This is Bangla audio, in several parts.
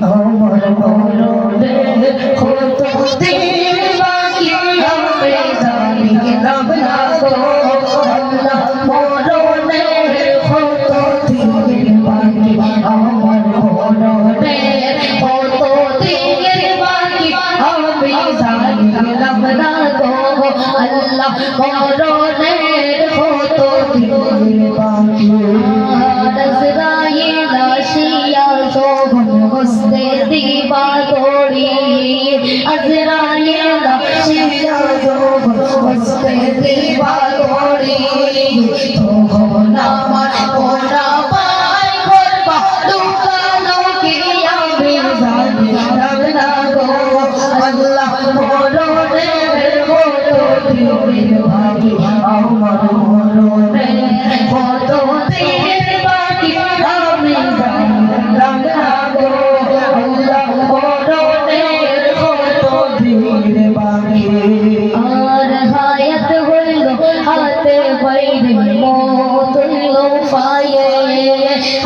আমার মরণে কত দিন বাকি হবে জানিলাম না গো আল্লাহ মরণে কত দিন বাকি আমার মরণে কত দিন বাকি হবে জানিলাম না গো আল্লাহ মরণে কত দিন বাকি আজরাইল আসিয়া শোভন হস্তে দিবা তোড়ি আজরাইল আসিয়া শোভন হস্তে দিবা তোড়ি তখন আমার কোনা পাই করবা লুকানো কি আমি জানিলাম না গো আল্লাহ মরণে কত দিন বাকি আমার মরণে কত দিন বাকি আমি জানিলাম না গো আল্লাহ মরণে কত দিন বাকি আর হায়াত হইল হাতে বাইরে মত হইল পায়ে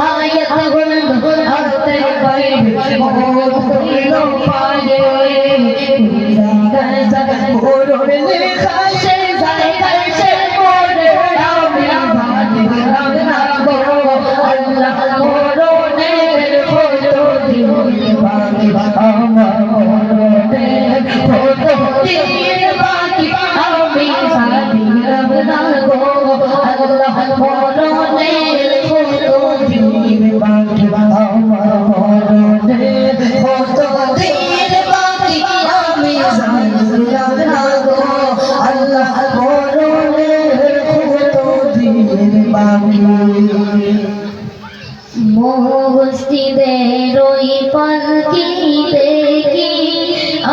হায়াত হইল হাতে বাইরে মত হইল পায়ে মরণে লেখা সে জায়গায় সে মরে আমি জানিলাম না গো আল্লাহ মরণে কত দিন বাকি আমার মরণে কত দিন বাকি আমি জানিলাম না গো আল্লাহ মরণে কত দিন বাকি আমার মরণে কত দিন বাকি আমি জানিলাম না গো আল্লাহ মরণে কত দিন বাকি মস্তিদের ওই পালকি দেখি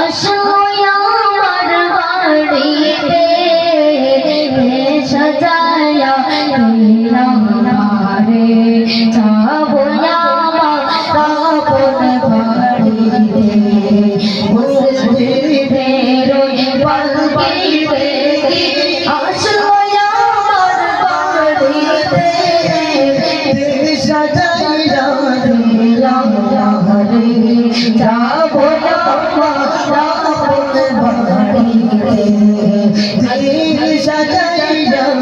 আসয় আমার বাড়িতে সাজায়া দিলাম রে যাবো আমার আপন বাড়িতে মস্তিদের ওই পালকি দেখি আসয় আমার বাড়িতে সাজাইয়া দিলাম রে যাবো আমার বাড়িতে সাজাইয়া দিলাম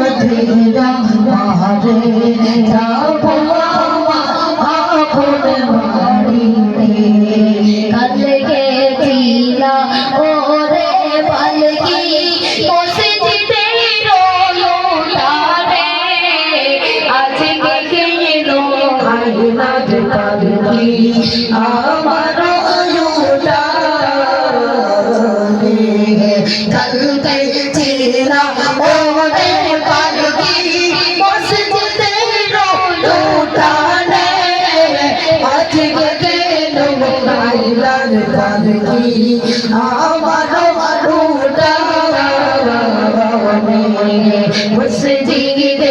রে যাবো আপন বাড়িতে কালে গেছিলা ওরে পালকি মসজিদের ওটারে আজকে গেল আইনার পালকি আমার ওটারে কালকে ছিলা ওরে পালকি মসজিদের ওটারে আজকে গেল আইনার পালকি আমার ওটারে মসজিদের